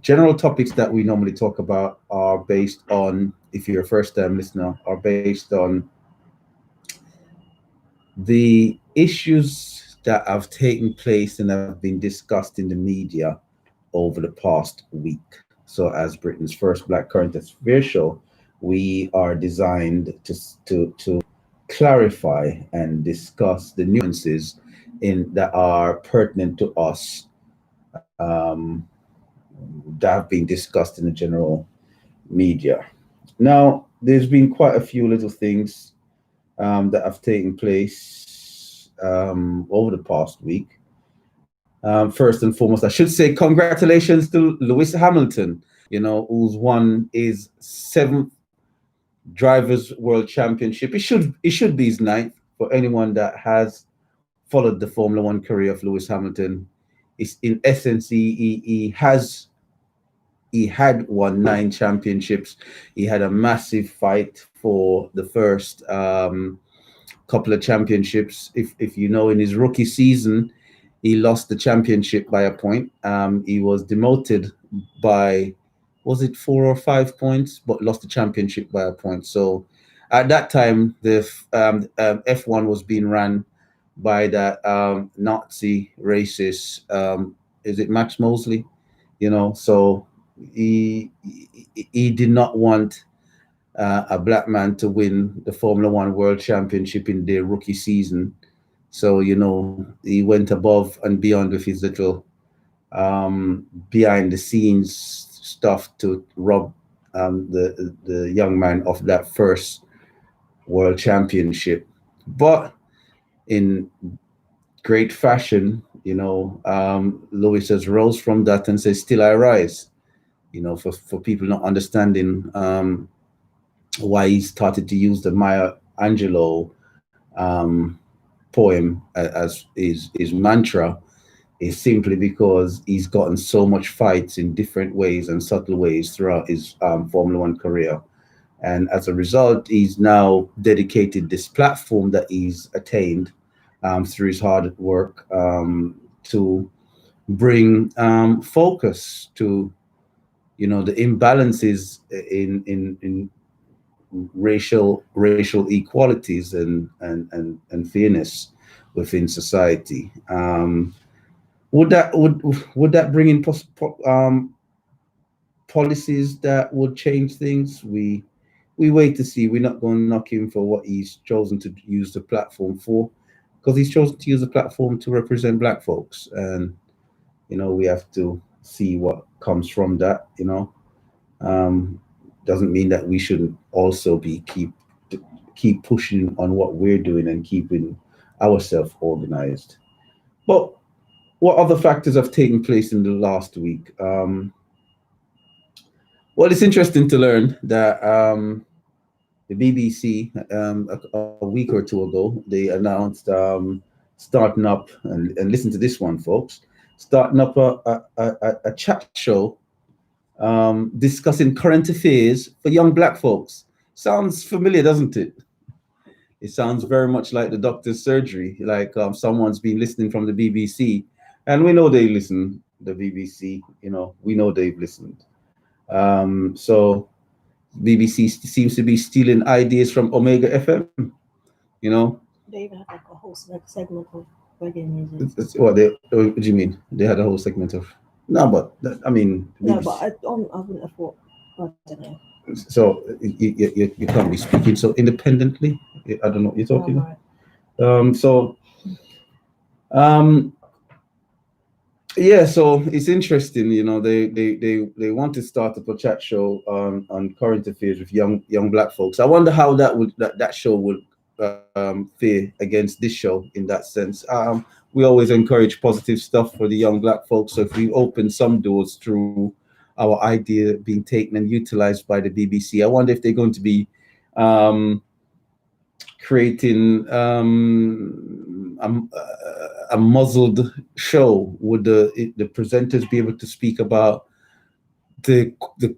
general topics that we normally talk about are based on, if you're a first time listener, are based on the issues that have taken place and have been discussed in the media over the past week. So, as Britain's first Black Current Affairs show, we are designed to clarify and discuss the nuances in that are pertinent to us, um, that have been discussed in the general media. Now, there's been quite a few little things that have taken place over the past week. First and foremost, I should say congratulations to Lewis Hamilton, who's won his seventh Drivers' World Championship. It should be his ninth for anyone that has followed the Formula One career of Lewis Hamilton. It's in essence, he had won nine championships. He had a massive fight for the first couple of championships. If you know, in his rookie season, he lost the championship by a point. He was demoted by, was it 4 or 5 points, but lost the championship by a point. So at that time, the F1 was being run by that Nazi racist. Is it Max Mosley? So he did not want a black man to win the Formula One World Championship in their rookie season. So he went above and beyond with his little behind the scenes stuff to rob the young man of that first World Championship. But in great fashion, Lewis has rose from that and says, "Still I rise." For people not understanding why he started to use the Maya Angelou poem as his mantra, is simply because he's gotten so much fights in different ways and subtle ways throughout his Formula One career. And as a result, he's now dedicated this platform that he's attained through his hard work to bring focus to the imbalances in racial equalities and fairness within society. Would that bring in policies that would change things? We wait to see. We're not going to knock him for what he's chosen to use the platform for, because he's chosen to use the platform to represent black folks, and we have to see what comes from that. Um, doesn't mean that we shouldn't also be keep pushing on what we're doing and keeping ourselves organized. But what other factors have taken place in the last week? Well, it's interesting to learn that the BBC, a week or two ago, they announced starting up, and listen to this one, folks, starting up a chat show discussing current affairs for young black folks. Sounds familiar, doesn't it? It sounds very much like the doctor's surgery, like someone's been listening from the BBC, and we know they listen. The BBC, we know they've listened. So BBC seems to be stealing ideas from Omega FM. You know, They even have like a whole segment of reggae music. what they? What do you mean? They had a whole segment of no, but I mean, No, but I wouldn't have thought. I don't know. so you can't be speaking so independently. I don't know what you're Oh, talking. right. So um, yeah, so it's interesting. They want to start up a chat show on current affairs with young black folks. I wonder how that show would fare against this show in that sense. We always encourage positive stuff for the young black folks. So if we open some doors through our idea being taken and utilized by the BBC, I wonder if they're going to be um, creating a muzzled show. Would the presenters be able to speak about the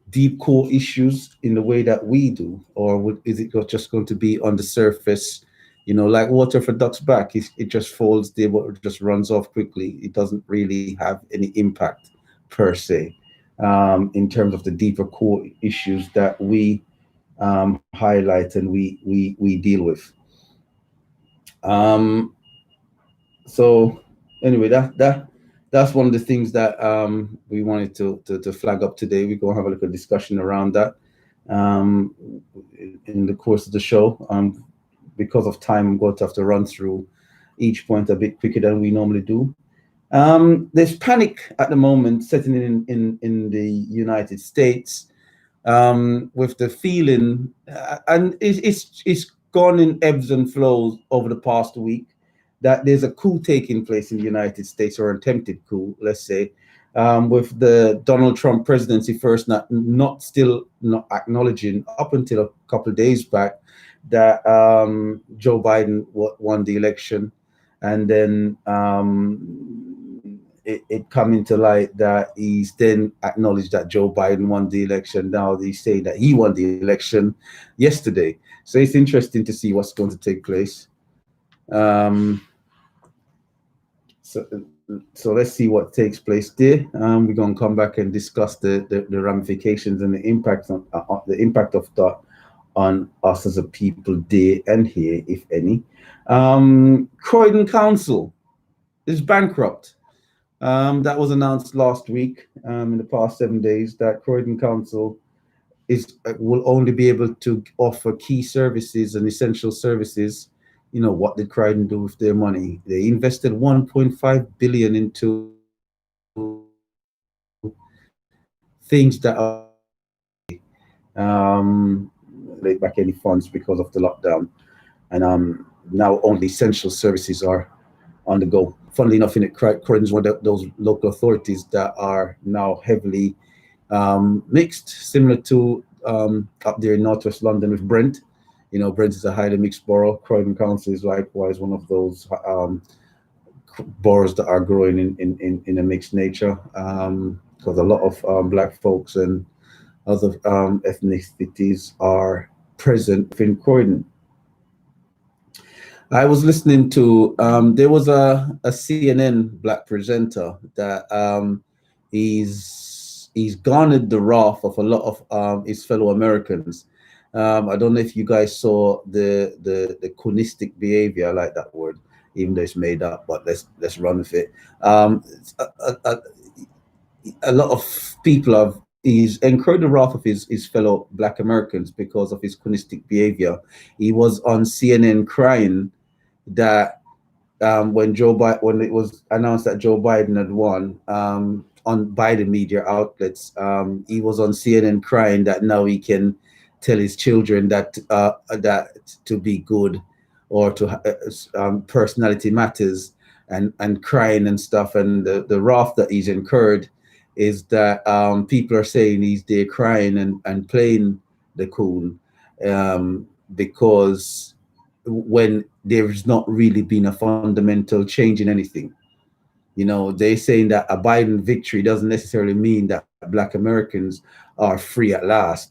deep core issues in the way that we do, or is it just going to be on the surface? Like water for ducks back. It just falls there, but it just runs off quickly. It doesn't really have any impact per se. in terms of the deeper core issues that we highlight and we deal with. Um, so anyway, that's one of the things that we wanted to flag up today. We're gonna have a little discussion around that um, in the course of the show. Because of time, I'm going to have to run through each point a bit quicker than we normally do. There's panic at the moment setting in the United States, with the feeling, and it's gone in ebbs and flows over the past week, that there's a coup taking place in the United States, or attempted coup, let's say, with the Donald Trump presidency first not acknowledging up until a couple of days back that Joe Biden won the election, and then it coming to light that he's then acknowledged that Joe Biden won the election. Now they say that he won the election yesterday. So it's interesting to see what's going to take place. Um, so, so let's see what takes place there. We're going to come back and discuss the ramifications and the impact of that on us as a people there and here, if any. Croydon Council is bankrupt. That was announced last week, in the past 7 days, that Croydon Council will only be able to offer key services and essential services. You know, what did Croydon do with their money? They invested 1.5 billion into things that are laid back any funds because of the lockdown, and now only essential services are on the go. Funnily enough, Croydon is one of those local authorities that are now heavily mixed, similar to up there in Northwest London with Brent. You know, Brent is a highly mixed borough. Croydon Council is likewise one of those boroughs that are growing in a mixed nature, because a lot of Black folks and other ethnicities are present in Croydon. I was listening to there was a CNN Black presenter that he's garnered the wrath of a lot of his fellow Americans. I don't know if you guys saw the chauvinistic behavior. I like that word, even though it's made up, but let's run with it. A lot of people have he's incurred the wrath of his fellow Black Americans because of his chauvinistic behavior. He was on CNN crying that when it was announced that Joe Biden had won, by the media outlets, he was on CNN crying that now he can tell his children that to be good, or to personality matters, and crying and stuff. And the wrath that he's incurred is that people are saying he's there crying and playing the coon, because when there's not really been a fundamental change in anything. You know, they're saying that a Biden victory doesn't necessarily mean that Black Americans are free at last,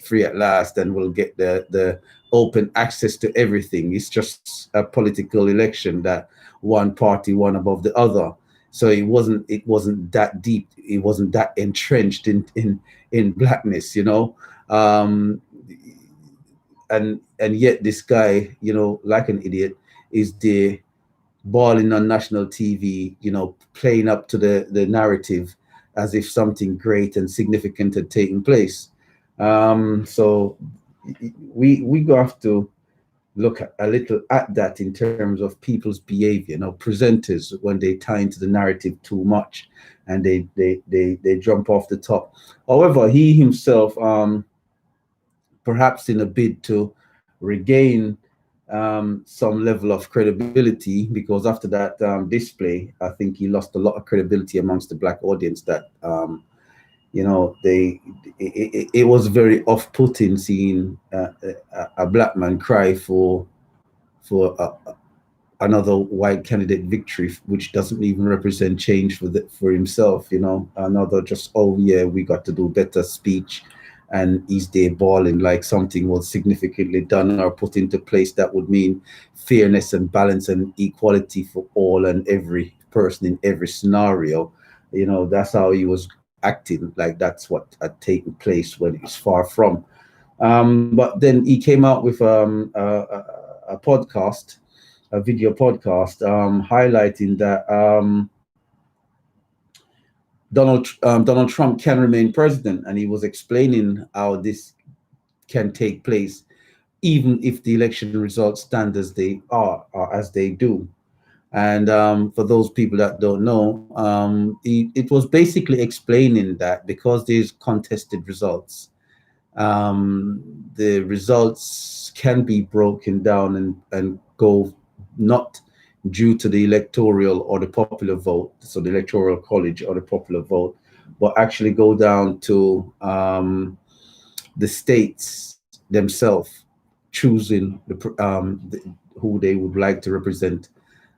and will get the open access to everything. It's just a political election that one party won above the other. So it wasn't that deep. It wasn't that entrenched in Blackness, you know. And yet this guy, you know, like an idiot, is there balling on national TV, you know, playing up to the narrative as if something great and significant had taken place. So we go have to look a little at that in terms of people's behavior. You know, presenters, when they tie into the narrative too much and they jump off the top. However, he himself, perhaps in a bid to regain some level of credibility, because after that display, I think he lost a lot of credibility amongst the Black audience. That you know, it was very off-putting seeing a Black man cry for another white candidate victory, which doesn't even represent change for himself. You know, another just, oh yeah, we got to do better speech, and he's there balling like something was significantly done or put into place that would mean fairness and balance and equality for all and every person in every scenario. You know, that's how he was acting like that's what had taken place when it was far from. But then he came out with a podcast, a video podcast, highlighting that Donald Trump can remain president, and he was explaining how this can take place, even if the election results stand as they are, or as they do. And for those people that don't know, it was basically explaining that because there's contested results, the results can be broken down and go not due to the electoral or the popular vote, so the electoral college or the popular vote, but actually go down to the states themselves choosing who they would like to represent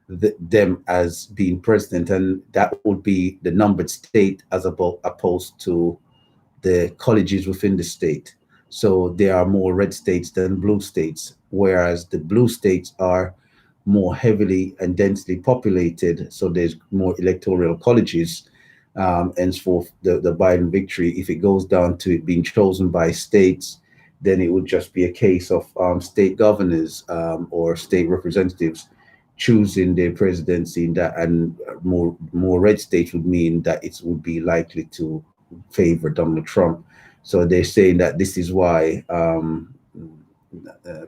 them as being president, and that would be the numbered state as opposed to the colleges within the state. So there are more red states than blue states, whereas the blue states are more heavily and densely populated. So there's more electoral colleges. Henceforth, the Biden victory, if it goes down to it being chosen by states, then it would just be a case of state governors or state representatives choosing their presidency, and more red states would mean that it would be likely to favor Donald Trump. So they're saying that this is why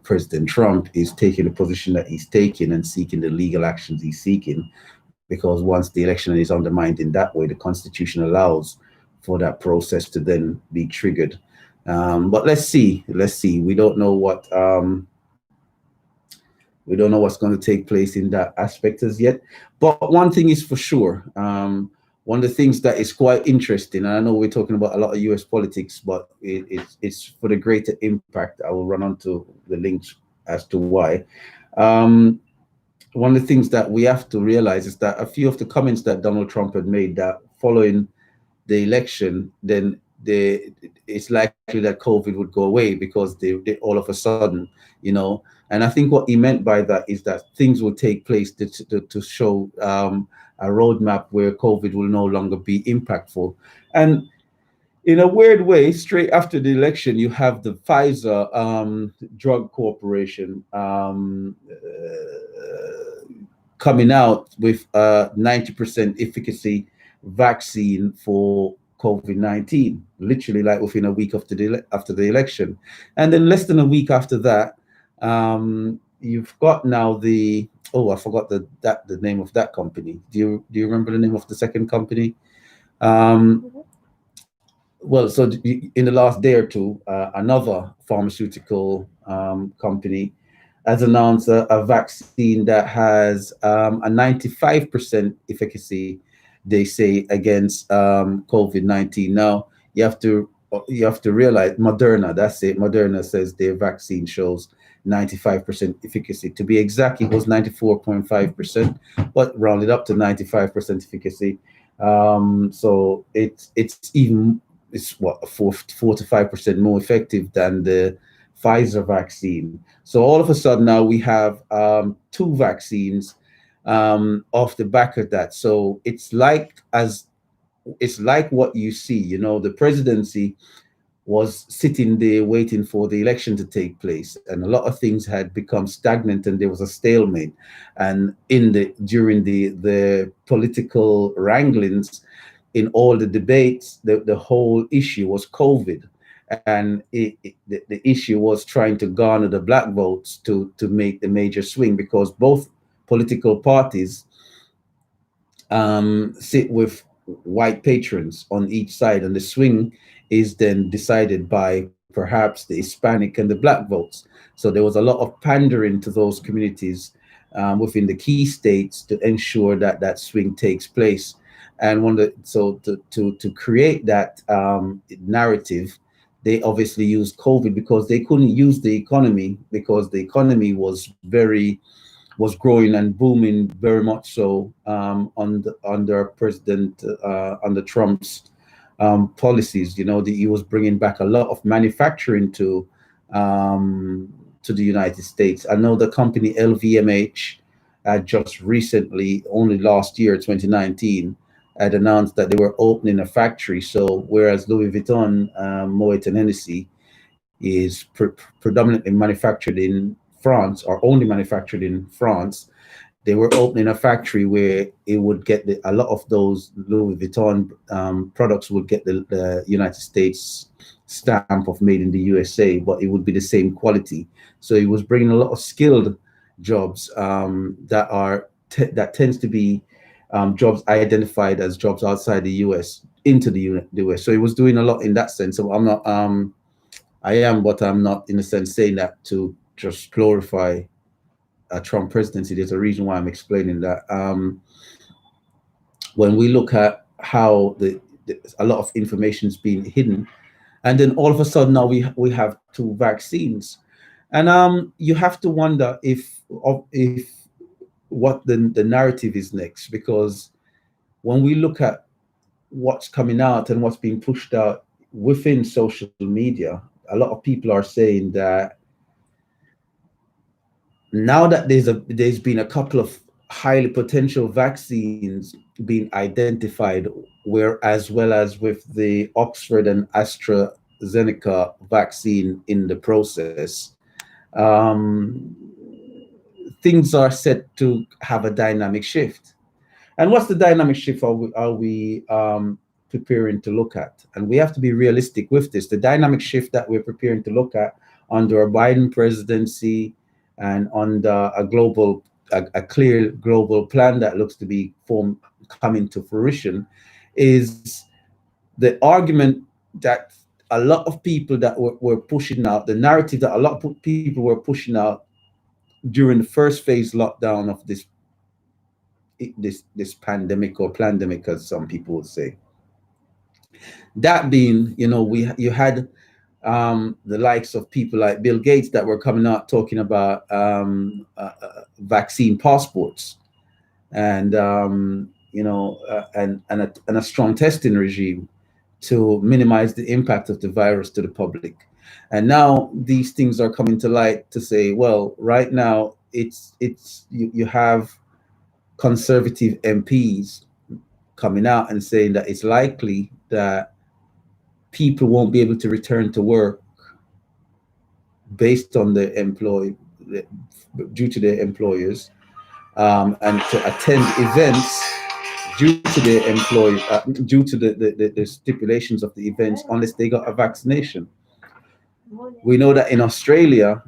President Trump is taking the position that he's taking and seeking the legal actions he's seeking, because once the election is undermined in that way, the Constitution allows for that process to then be triggered. But let's see. We don't know what what's going to take place in that aspect as yet. But one thing is for sure. One of the things that is quite interesting, and I know we're talking about a lot of US politics, but it's for the greater impact. I will run onto the links as to why. One of the things that we have to realize is that a few of the comments that Donald Trump had made that following the election, then it's likely that COVID would go away because they all of a sudden, and I think what he meant by that is that things will take place to show a roadmap where COVID will no longer be impactful. And in a weird way, straight after the election, you have the Pfizer drug corporation coming out with a 90% efficacy vaccine for COVID-19, literally like within a week after the election. And then less than a week after that, you've got now I forgot the name of that company. Do you remember the name of the second company? Well, so in the last day or two, another pharmaceutical company has announced a vaccine that has a 95% efficacy, they say, against COVID-19. Now you have to realize Moderna. That's it. Moderna says their vaccine shows 95% efficacy. To be exact, it was 94.5%, but rounded up to 95% efficacy. So it's what, 4 to 5% more effective than the Pfizer vaccine. So all of a sudden now we have two vaccines off the back of that. So it's like what you see. The presidency was sitting there waiting for the election to take place, and a lot of things had become stagnant, and there was a stalemate. And during the political wranglings, in all the debates, the whole issue was COVID, and the issue was trying to garner the black votes to make the major swing, because both political parties sit with white patrons on each side, and the swing is then decided by perhaps the Hispanic and the black votes. So there was a lot of pandering to those communities within the key states to ensure that that swing takes place. And to create that narrative, they obviously used COVID, because they couldn't use the economy, because the economy was growing and booming very much so under Trump's policies. He was bringing back a lot of manufacturing to the United States. I know the company LVMH just recently, only last year, 2019, had announced that they were opening a factory. So whereas Louis Vuitton, Moet and Hennessy is predominantly manufactured in France, or only manufactured in France, they were opening a factory where it would get a lot of those Louis Vuitton products would get the United States stamp of made in the USA, but it would be the same quality. So it was bringing a lot of skilled jobs that tends to be jobs identified as jobs outside the US into the US. So it was doing a lot in that sense. So I'm not, I am, but I'm not in a sense saying that to just glorify a Trump presidency. There's a reason why I'm explaining that. When we look at how a lot of information is being hidden, and then all of a sudden now we have 2 vaccines, and you have to wonder if what the narrative is next, because when we look at what's coming out and what's being pushed out within social media, a lot of people are saying that now that there's been a couple of highly potential vaccines being identified, where as well as with the Oxford and AstraZeneca vaccine in the process, things are set to have a dynamic shift. And what's the dynamic shift are we preparing to look at? And we have to be realistic with this. The dynamic shift that we're preparing to look at under a Biden presidency and under a clear global plan that looks to be coming to fruition, is the argument that a lot of people that were pushing out, the narrative that a lot of people were pushing out during the first phase lockdown of this pandemic, or plandemic, as some people would say. That being, you had the likes of people like Bill Gates that were coming out talking about vaccine passports, and and a strong testing regime to minimize the impact of the virus to the public. And now these things are coming to light to say, well, right now you have conservative MPs coming out and saying that it's likely that people won't be able to return to work based on due to their employers, and to attend events due to their due to the stipulations of the events, unless they got a vaccination. We know that in Australia,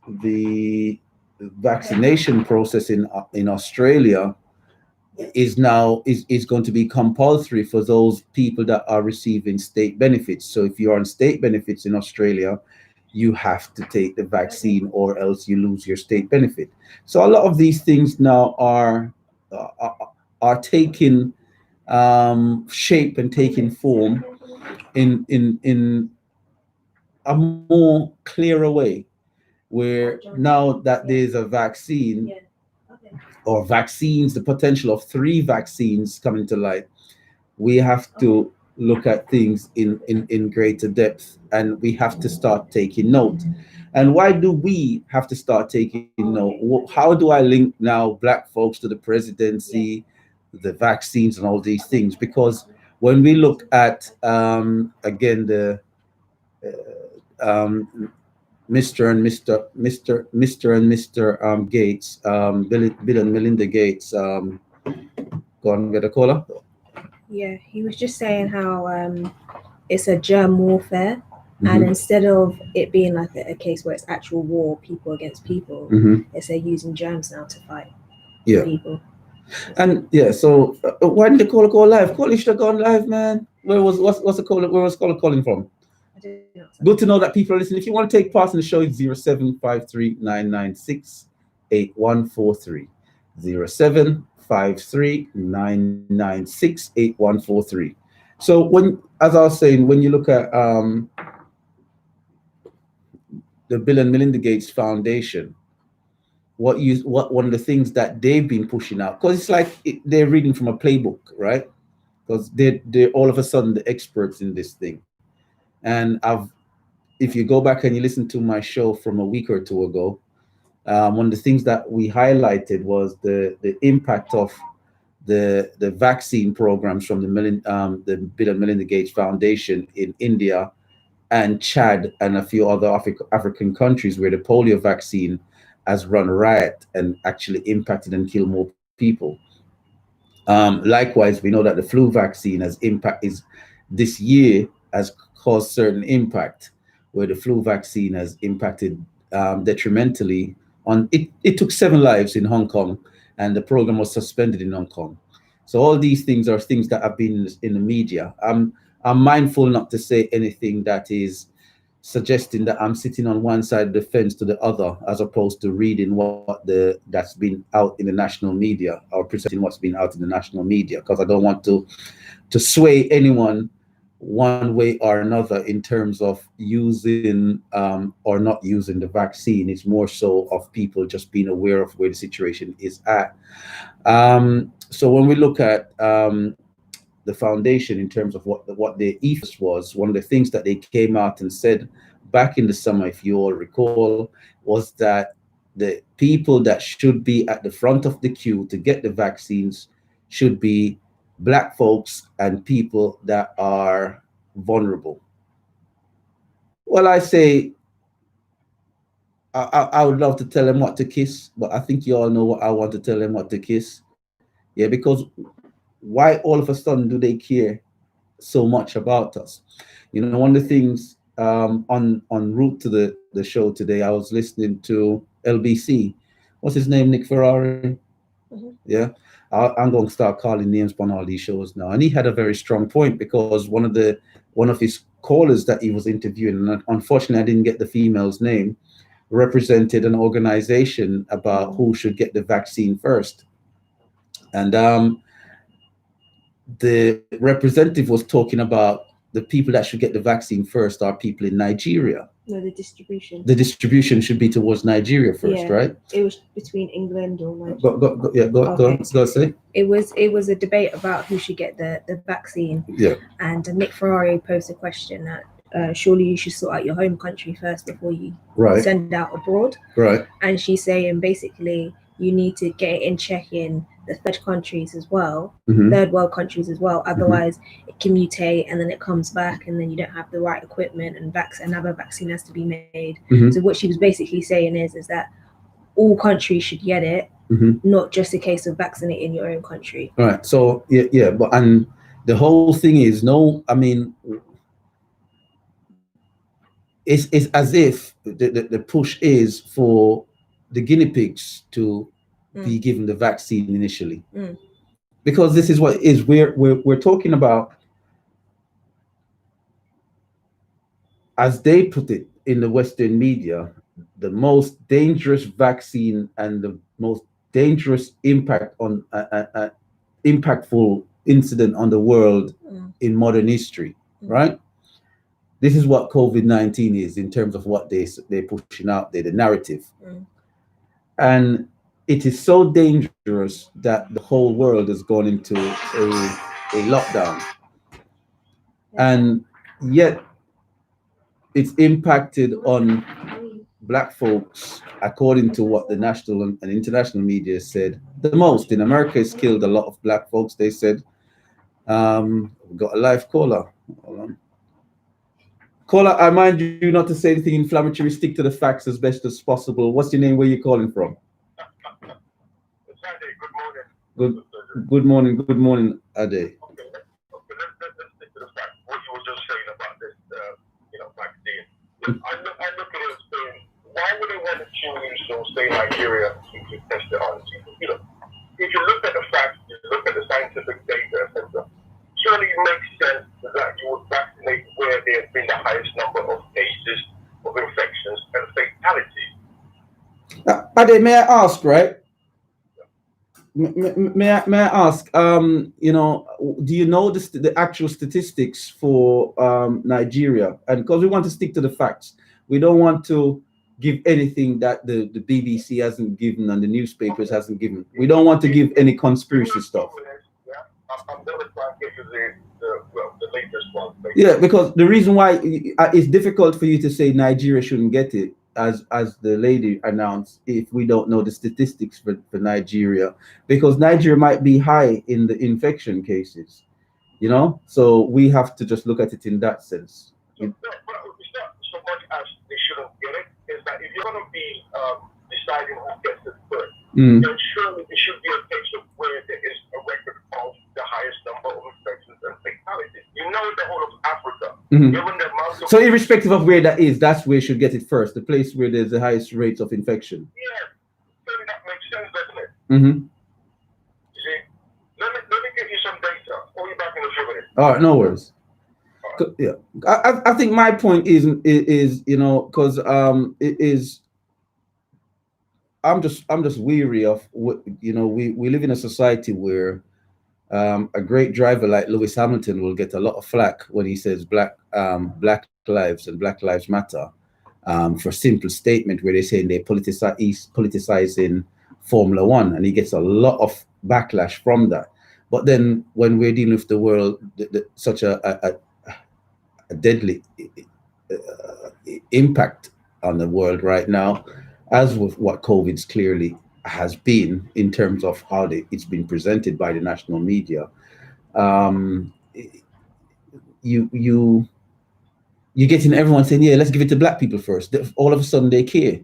the vaccination process in Australia is going to be compulsory for those people that are receiving state benefits. So if you're on state benefits in Australia, you have to take the vaccine, or else you lose your state benefit. So a lot of these things now are taking shape and taking form in a more clearer way, where now that there's a vaccine, or vaccines, the potential of 3 vaccines coming to light, we have to look at things in greater depth, and we have to start taking note. And why do we have to start taking note? How do I link now Black folks to the presidency, the vaccines, and all these things? Because when we look at again the Mr. and Mr. Gates, Bill and Melinda Gates. Go on, get a caller. Yeah, he was just saying how it's a germ warfare, and instead of it being like a case where it's actual war, people against people, it's they're using germs now to fight people. And so why didn't the caller go live? Caller should have gone live, man. What's the caller? Where was caller calling from? Good to know that people are listening. If you want to take part in the show, it's 0753-996-8143. 0753-996-8143. So as I was saying, when you look at the Bill and Melinda Gates Foundation, what one of the things that they've been pushing out, because it's like they're reading from a playbook, right? Because they're all of a sudden the experts in this thing. And if you go back and you listen to my show from a week or two ago, one of the things that we highlighted was the impact of the vaccine programs from the Bill and Melinda Gates Foundation in India and Chad and a few other African countries where the polio vaccine has run riot and actually impacted and killed more people. Likewise, we know that the flu vaccine this year has caused certain impact, where the flu vaccine has impacted detrimentally on it. It took 7 lives in Hong Kong, and the program was suspended in Hong Kong. So all these things are things that have been in the media. I'm mindful not to say anything that is suggesting that I'm sitting on one side of the fence to the other, as opposed to reading that's been out in the national media or presenting what's been out in the national media, because I don't want to sway anyone one way or another in terms of using or not using the vaccine. It's more so of people just being aware of where the situation is at. So when we look at the foundation in terms of what their ethos was, one of the things that they came out and said back in the summer, if you all recall, was that the people that should be at the front of the queue to get the vaccines should be Black folks and people that are vulnerable. Well, I say I would love to tell them what to kiss, but I think you all know what I want to tell them what to kiss. Yeah, because why all of a sudden do they care so much about us? You know, one of the things en route to the show today, I was listening to LBC. What's his name? Nick Ferrari. Mm-hmm. Yeah, I'm going to start calling names on all these shows now. And he had a very strong point, because one of his callers that he was interviewing, and unfortunately I didn't get the female's name, represented an organization about who should get the vaccine first. And the representative was talking about the people that should get the vaccine first are people in Nigeria. No, the distribution. The distribution should be towards Nigeria first, yeah, right? It was between England or Nigeria. Go say. It was a debate about who should get the vaccine. Yeah. And Nick Ferrari posed a question that surely you should sort out your home country first before you send out abroad. Right. And she's saying basically you need to get it in check in the third countries as well, third world countries as well. Otherwise, it can mutate and then it comes back, and then you don't have the right equipment, and another vaccine has to be made. So what she was basically saying is that all countries should get it, not just a case of vaccinating your own country. All right. So yeah, but and the whole thing is it's as if the push is for the guinea pigs to be given the vaccine initially, because this is what it is. We're talking about, as they put it in the Western media, the most dangerous vaccine and the most dangerous impact on impactful incident on the world in modern history, right? This is what COVID-19 is in terms of what they're pushing out there, the narrative. And it is so dangerous that the whole world has gone into a lockdown. And yet it's impacted on Black folks, according to what the national and international media said, the most. In America, it's killed a lot of Black folks, they said. We've got a live caller. Hold on. Caller, I mind you not to say anything inflammatory. Stick to the facts as best as possible. What's your name? Where are you calling from? Good morning, Ade. Okay, let's stick to the fact. What you were just saying about this, vaccine. I look at it as saying, why would they want to choose, say, Nigeria to test it on? If you look at the facts, you look at the scientific data, etc., surely it makes sense that you would vaccinate where there has been the highest number of cases of infections and fatalities. Ade, may I ask, right? May I ask, do you know the actual statistics for Nigeria? And because we want to stick to the facts, we don't want to give anything that the BBC hasn't given and the newspapers hasn't given. We don't want to give any conspiracy stuff. I'm going to try and give you the latest one. Yeah, because the reason why it's difficult for you to say Nigeria shouldn't get it, as the lady announced, if we don't know the statistics for Nigeria, because Nigeria might be high in the infection cases, you know, so we have to just look at it in that sense. So, but it's not so much as they shouldn't get it. It's that if you're going to be deciding who gets it first, then surely it should be a case of where there is a record of the highest number of infections and fatalities. You know, the whole of Africa, given the amount of... So irrespective of where that is, that's where you should get it first, the place where there's the highest rates of infection. Yeah, so that makes sense, doesn't it? Mm-hmm. You see, let me give you some data. I'll be back in a few minutes. All right, no worries. Yeah, I think my point is you know, because it is, I'm just weary of what, you know, we live in a society where a great driver like Lewis Hamilton will get a lot of flack when he says black lives and Black Lives Matter for simple statement where they're saying they're politicizing Formula One, and he gets a lot of backlash from that. But then when we're dealing with the world, such a deadly impact on the world right now, as with what COVID's clearly has been in terms of how it's been presented by the national media, you're getting everyone saying, yeah, let's give it to black people first. All of a sudden they care,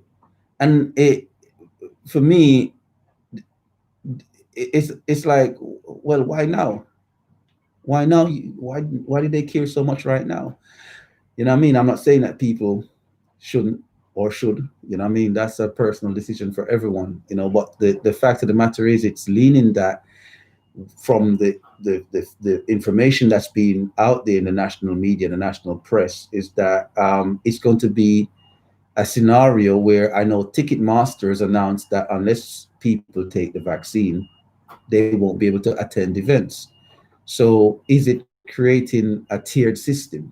and for me, it's like, well, why now? Why now? Why do they care so much right now? You know what I mean? I'm not saying that people shouldn't or should, you know what I mean? That's a personal decision for everyone, you know, but the fact of the matter is it's leaning that from the information that's been out there in the national media, the national press, is that it's going to be a scenario where I know Ticketmaster announced that unless people take the vaccine, they won't be able to attend events. So is it creating a tiered system?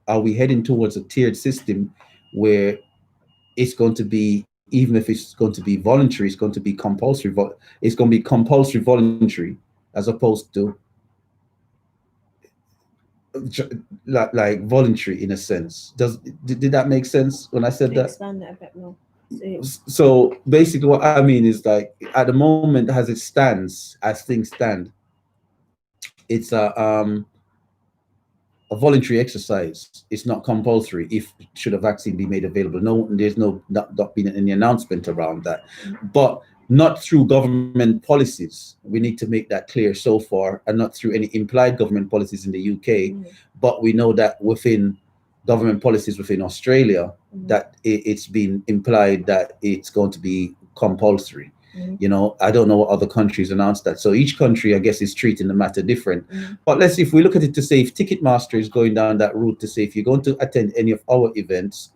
Are we heading towards a tiered system where it's going to be, even if it's going to be voluntary, it's going to be compulsory. It's going to be compulsory voluntary as opposed to like voluntary in a sense. Did that make sense when I said that? Expand that a bit more. So basically what I mean is, like, at the moment as it stands, as things stand, it's a voluntary exercise. It's not compulsory. If should a vaccine be made available, no, there's not been any announcement around that, but not through government policies. We need to make that clear so far, and not through any implied government policies in the UK. But we know that within government policies within Australia, that it's been implied that it's going to be compulsory. You know, I don't know what other countries announced that. So each country, I guess, is treating the matter different. But let's see, if we look at it to say, if Ticketmaster is going down that route to say, if you're going to attend any of our events,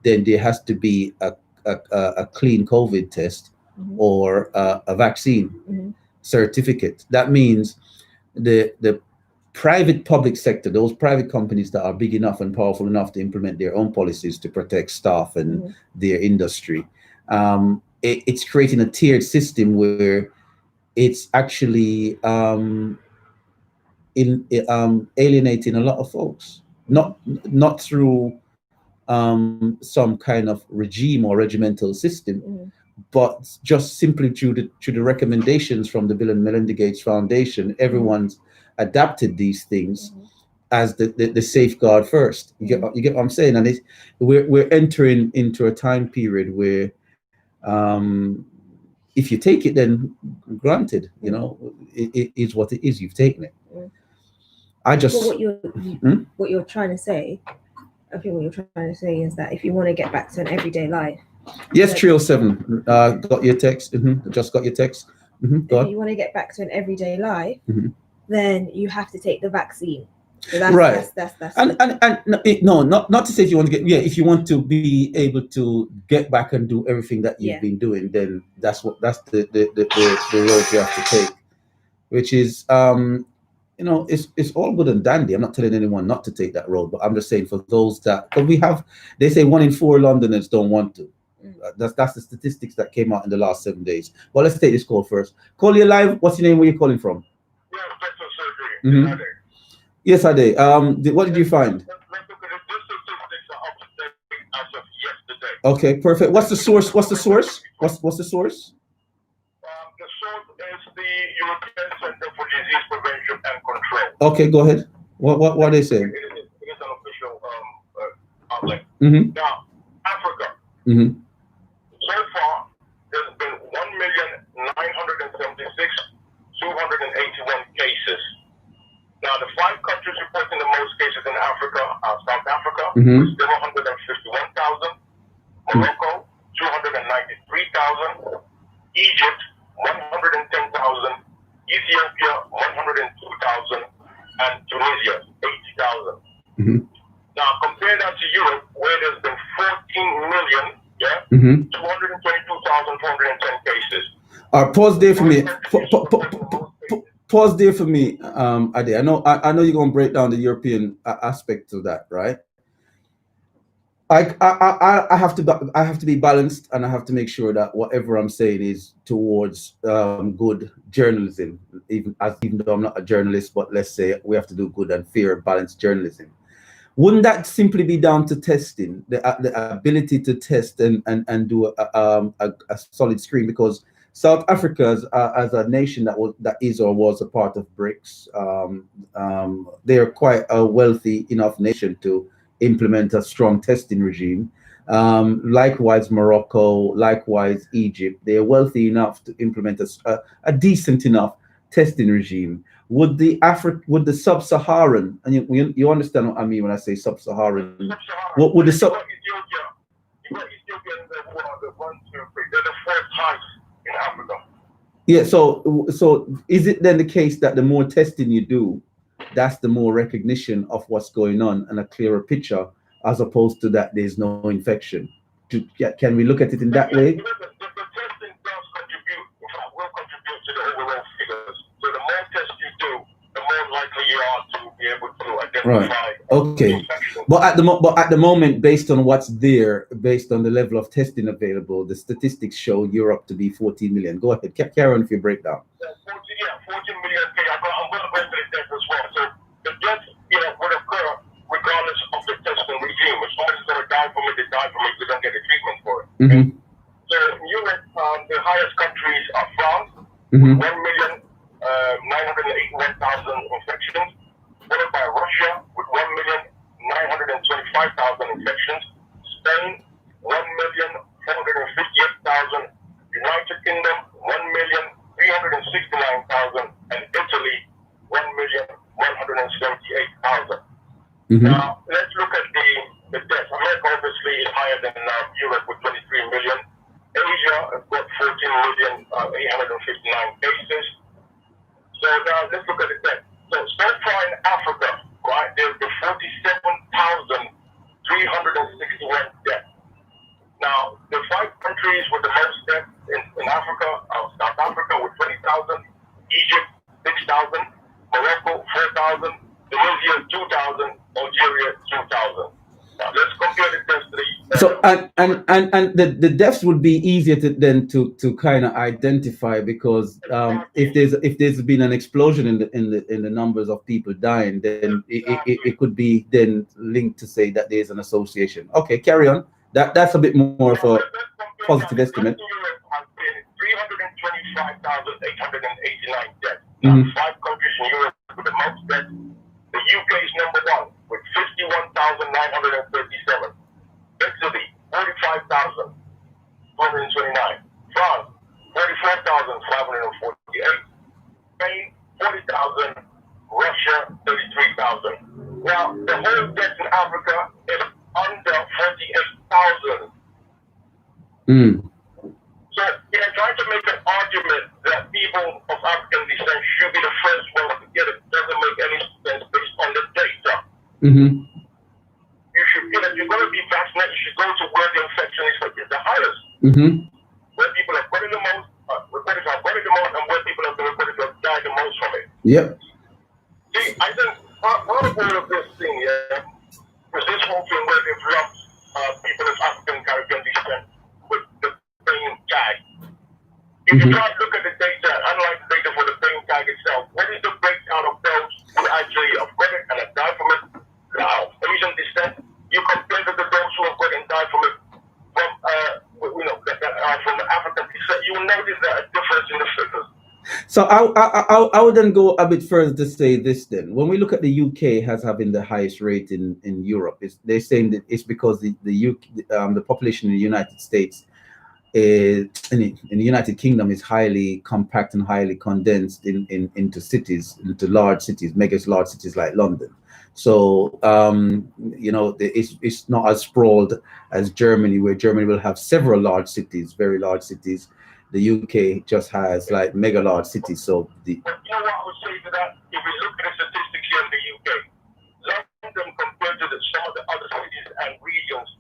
then there has to be a clean COVID test or a vaccine certificate. That means the private public sector, those private companies that are big enough and powerful enough to implement their own policies to protect staff and their industry, it's creating a tiered system where it's actually alienating a lot of folks, not through some kind of regime or regimental system, but just simply through the recommendations from the Bill and Melinda Gates Foundation. Everyone's adapted these things as the safeguard first. You get what I'm saying? And we're entering into a time period where if you take it, then granted, you know, it is what it is. You've taken it. I just what you're trying to say. I think what you're trying to say is that if you want to get back to an everyday life. Yes, 307. Got your text. Just got your text. If you want to get back to an everyday life, then you have to take the vaccine. So that's, right. That's no, not to say if you want to get, if you want to be able to get back and do everything that you've been doing, then that's the road you have to take, which is you know, it's all good and dandy. I'm not telling anyone not to take that road, but I'm just saying for those that, because they say 1 in 4 Londoners don't want to. That's the statistics that came out in the last 7 days. Well, let's take this call first. Call, you live. What's your name? Where are you calling from? Yeah, surgery. Yes, I did. What did you find? The statistics are up to date as of yesterday. Okay, perfect. What's the source? What's the source? What's the source? The source is the European Center for Disease Prevention and Control. Okay, go ahead. What they say? It is an official outlet. Mm-hmm. Now, Africa. Mm-hmm. So far, there's been 1,976,281 cases. Now, the 5 countries reporting the most cases in Africa are South Africa, Mm-hmm. 751,000, Morocco, 293,000, Egypt, 110,000, Ethiopia, 102,000, and Tunisia, 80,000. Mm-hmm. Now, compare that to Europe, where there's been 14 million, Mm-hmm. 222,410 cases. Pause there for me. Pause there for me, Ade. I know you're gonna break down the European aspect of that, right? I have to be balanced, and I have to make sure that whatever I'm saying is towards good journalism. Even though I'm not a journalist, but let's say we have to do good and fair, balanced journalism. Wouldn't that simply be down to testing, the ability to test and do a solid screen? Because South Africa, as a nation that is or was a part of BRICS, they are quite a wealthy enough nation to implement a strong testing regime. Likewise, Morocco, likewise Egypt, they are wealthy enough to implement a decent enough testing regime. Would the sub-Saharan, and you understand what I mean when I say sub-Saharan? What would the sub? Ethiopia and the 1, 2, 3. They're the 4th highest in Africa. Yeah. So is it then the case that the more testing you do, that's the more recognition of what's going on and a clearer picture, as opposed to that there's no infection? Can we look at it in that way? The testing does contribute, will contribute to the overall figures. So the more tests you do, the more likely you are to be able to identify. Right. Okay. But at the moment, based on what's there, based on the level of testing available, the statistics show Europe to be 14 million. Go ahead, carry on with your breakdown. 14 million. I'm going to go into the death as well. So the death, would occur regardless of the testing regime. If somebody's going to die from it, they die from it. They don't get a treatment for it. Mm-hmm. So in Europe, the highest countries are France, Mm-hmm. 1,981,000 infections, followed by Russia with 1,925,000 infections, Spain 1,458,000, United Kingdom 1,369,000, and Italy 1,178,000. Mm-hmm. Now let's look at the deaths. America obviously is higher than Europe with 23 million. Asia has got 14,859 cases. So now let's look at the deaths. So far in Africa, right, there's been 47,361 deaths. Now, the 5 countries with the most deaths in Africa are South Africa with 20,000, Egypt 6,000, Morocco 4,000, Tunisia 2,000, Algeria 2,000. Now, let's compare the deaths to the So and the deaths would be easier to kind of identify, because if there's been an explosion in the numbers of people dying, then it could be then linked to say that there's an association. Okay, carry on. That's a bit more of a positive estimate. Europe has been 325,889 deaths. Mm-hmm. 5 countries in Europe with the most deaths. The UK is number 1 with 51,937. Italy, 45,229. France, 44,548. Spain, 40,000. Russia, 33,000. Now, the whole death in Africa is under 48,000. Mm. So, trying to make an argument that people of African descent should be the first ones to get it doesn't make any sense based on the data. Mm-hmm. You should, if you're going to be vaccinated, you should go to where the infection is the highest. Mm-hmm. Where people are getting the most, reported to have gotten the most, and where people have been reported to have died the most from it. Yep. See, I think part of all of this thing, is this whole thing where they've lumped people of African Caribbean descent with the pain tag. If you try to look at the data, unlike the data for the pain tag itself, what is the breakdown of those who actually have got it and have died from it? Now, Asian descent, you compare to those who have got it and died from it from So I would then go a bit further to say this. Then, when we look at the UK as having the highest rate in Europe, they're saying that it's because the population in the United States is in the United Kingdom is highly compact and highly condensed into cities, into large cities, mega large cities like London. So it's not as sprawled as Germany, where Germany will have several large cities, very large cities. The UK just has like mega large cities. So you know what I would say to that? If we look at the statistics here in the UK, London compared to some of the other cities and regions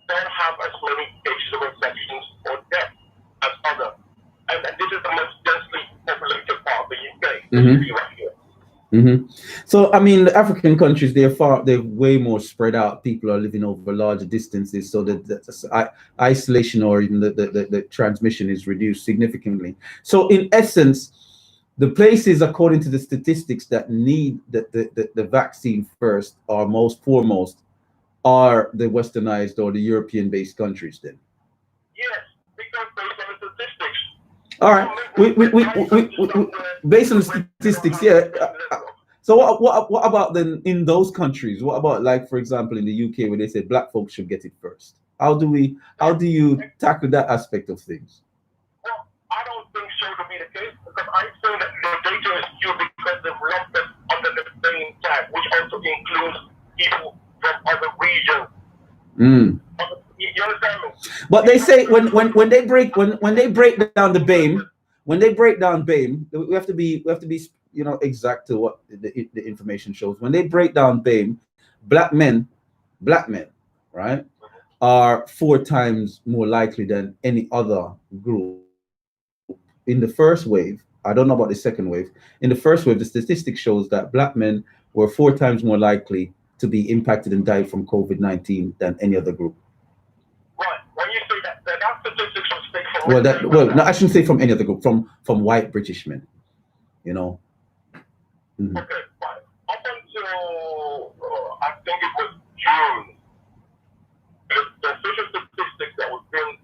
don't have as many cases of infections or death as other. And this is the most densely populated part of the UK. Right here. So I mean, the African countries, they're way more spread out. People are living over larger distances, so the isolation or even the transmission is reduced significantly. So in essence, the places, according to the statistics, that need the vaccine first are most foremost are the westernized or the European-based countries. Then. Yes, because based on the statistics. All right, we based on the statistics, yeah. So what about then in those countries? What about, like, for example, in the UK, where they say black folks should get it first? How do you tackle that aspect of things? Well, I don't think so to be the case, because I think that the data is skewed because they've lumped it under the same tag, which also includes people from other regions. You understand me? But they say when they break down the BAME, we have to be exact to what the information shows. When they break down BAME, black men, right, are 4 times more likely than any other group. In the first wave, I don't know about the second wave. In the first wave, the statistics shows that black men were 4 times more likely to be impacted and die from COVID-19 than any other group. Right. When you say that statistics will stay from no, I shouldn't say from any other group, from white British men. Okay, fine. Up until I think it was June, the official statistics that was being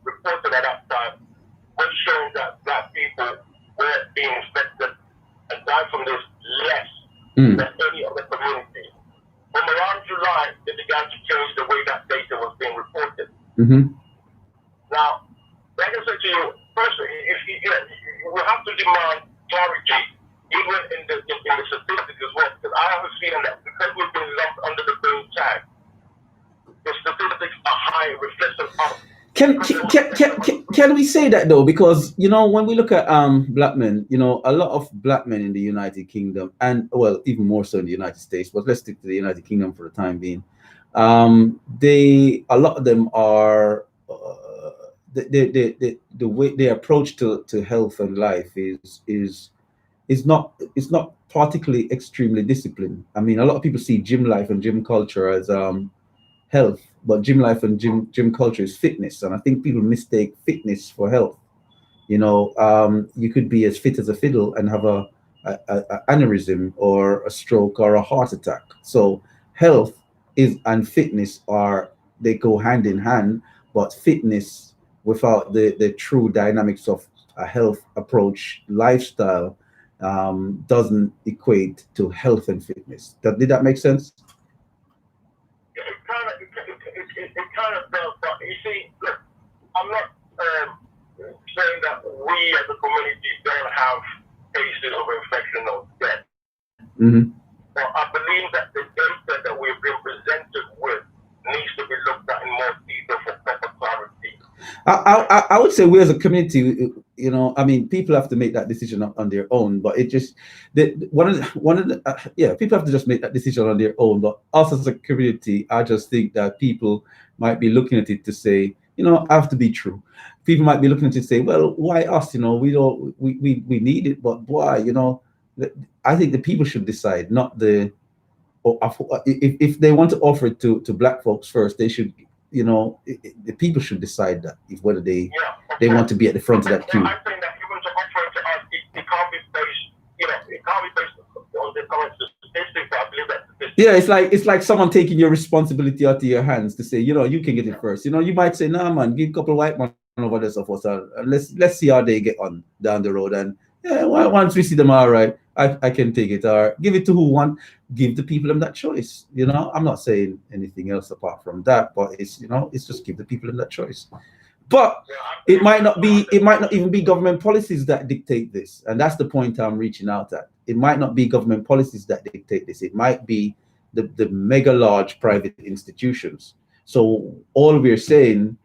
reported at that time was showing that black people were being infected and died from this less than any other community. From around July, they began to change the way that data was being reported. Now, like I said to you, firstly, we have to demand clarity, even in the statistics as well, because I have a feeling that because we've been lumped under the BAME tag, the statistics are high, reflective of. Can we say that though? Because when we look at black men, a lot of black men in the United Kingdom, and well, even more so in the United States, but let's stick to the United Kingdom for the time being. A lot of them are the way they approach to health and life is not particularly extremely disciplined. I mean, a lot of people see gym life and gym culture as health, but gym life and gym culture is fitness, and I think people mistake fitness for health. You could be as fit as a fiddle and have a aneurysm or a stroke or a heart attack. So health and fitness they go hand in hand, but fitness without the true dynamics of a health approach lifestyle doesn't equate to health and fitness. Did that make sense? It kind of does, but you see, look, I'm not saying that we as a community don't have cases of infection or death. But I believe that the data that we've been presented with needs to be looked at in more detail for proper clarity. I would say we as a community, I mean, people have to make that decision on their own, but it just people have to just make that decision on their own. But us as a community, I just think that people might be looking at it to say, I have to be true. People might be looking at it to say, well, why us? We need it, but why? I think the people should decide, not if they want to offer it to black folks first, they should. The people should decide that whether they want to be at the front of that queue. I think that even to offer it to us, it can't be based, it can't be based on the current statistics. I believe that. Yeah, it's like someone taking your responsibility out of your hands to say, you can get it first. You might say, nah, man, give a couple of white men over there, so forth. Let's see how they get on down the road, and Yeah, once we see them, all right, I can take it, or give it to who want. Give the people them that choice. I'm not saying anything else apart from that, but it's just give the people them that choice. But it might not even be government policies that dictate this, and that's the point I'm reaching out at. It might not be government policies that dictate this. It might be the mega large private institutions. So all we're saying,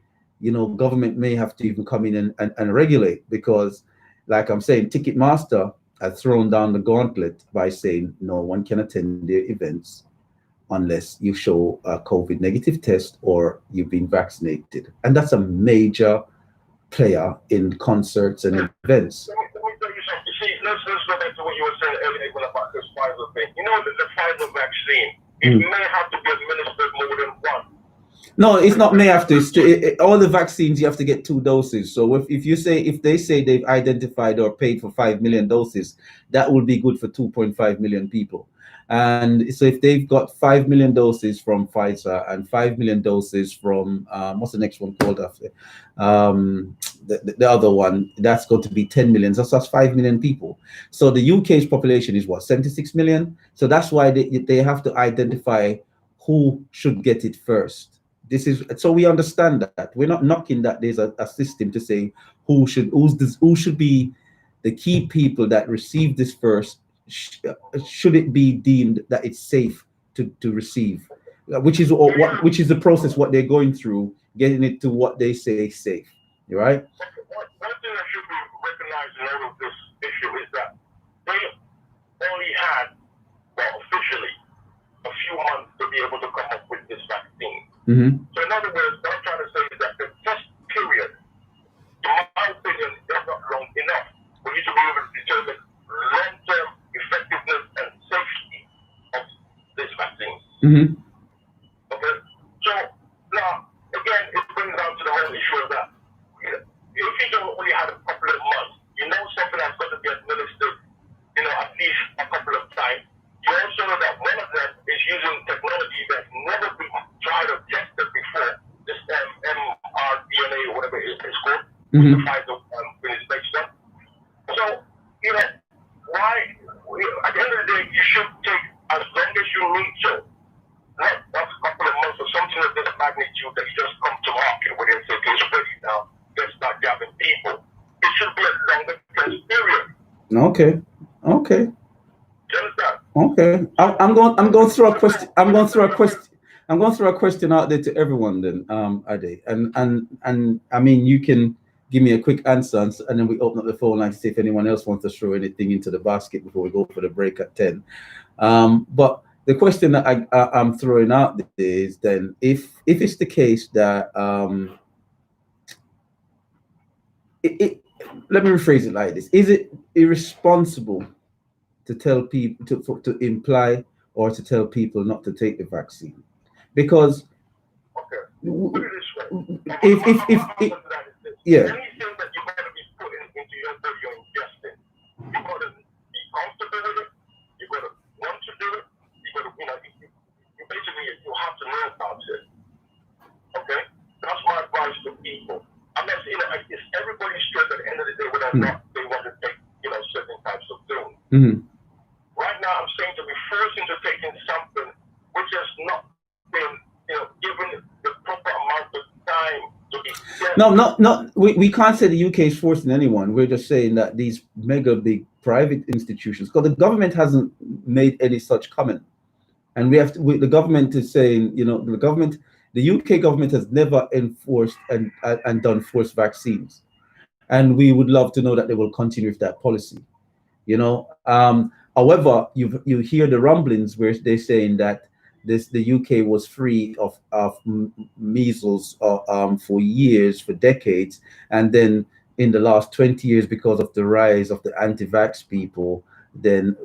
government may have to even come in and regulate, because, like I'm saying, Ticketmaster has thrown down the gauntlet by saying no one can attend their events unless you show a COVID negative test or you've been vaccinated. And that's a major player in concerts and events. Let me tell you something. You see, let's go back to what you were saying earlier about this Pfizer thing. The Pfizer vaccine, it may have to be administered more than one. No, it's not may have to. All the vaccines, you have to get 2 doses. So if they say they've identified or paid for 5 million doses, that will be good for 2.5 million people. And so if they've got 5 million doses from Pfizer and 5 million doses from what's the next one called after? The other one, that's going to be 10 million. So that's 5 million people. So the UK's population is what, 76 million? So that's why they have to identify who should get it first. So we understand that. We're not knocking that there's a system to say who should be the key people that receive this first. Should it be deemed that it's safe to receive, which is the process what they're going through, getting it to what they say is safe, right? One thing that should be recognized in all of this issue is that they only had, officially, a few months to be able to come up with this vaccine. Mm-hmm. So in other words, what I'm trying to say is that the test period, in my opinion, is not long enough for you to be able to determine long-term effectiveness and safety of this vaccine. Mm-hmm. Okay? So now, again, it brings down to the whole issue of that. If you don't only have a couple of months, something that's going to be administered, at least a couple of times. You also know that one of them is using technology that's never been tried or tested before, this mRNA or whatever it's called, Mm-hmm. the Pfizer when it's based on. So, why, at the end of the day, you should take as long as you need to. Not a couple of months or something of this magnitude that you just come to market with it and say, it's ready now, let's start gathering people. It should be a longer test period. Okay. Okay. I'm going through a question. I'm going through a question out there to everyone then, Ade. And I mean, you can give me a quick answer, and then we open up the phone line to see if anyone else wants to throw anything into the basket before we go for the break at 10. But the question that I'm throwing out there is then, if it's the case that let me rephrase it like this: is it irresponsible to tell people to imply or to tell people not to take the vaccine? Because if yeah. Anything that you're going to be putting into your body, you're ingesting, you've got to be comfortable with it, you've got to want to do it, you've got to, you basically, you have to know about it. Okay? That's my advice to people. I'm not saying that it's everybody's choice at the end of the day whether or not they want to take, certain types of things. Mm-hmm. Right now, I'm saying to be forced into taking something which has not been, given the proper amount of time to be. No. We can't say the UK is forcing anyone. We're just saying that these mega big private institutions, because the government hasn't made any such comment, and the government is saying, the UK government has never enforced and done forced vaccines, and we would love to know that they will continue with that policy. However, you hear the rumblings where they're saying that the UK was free of measles for years, for decades, and then in the last 20 years, because of the rise of the anti-vax people, then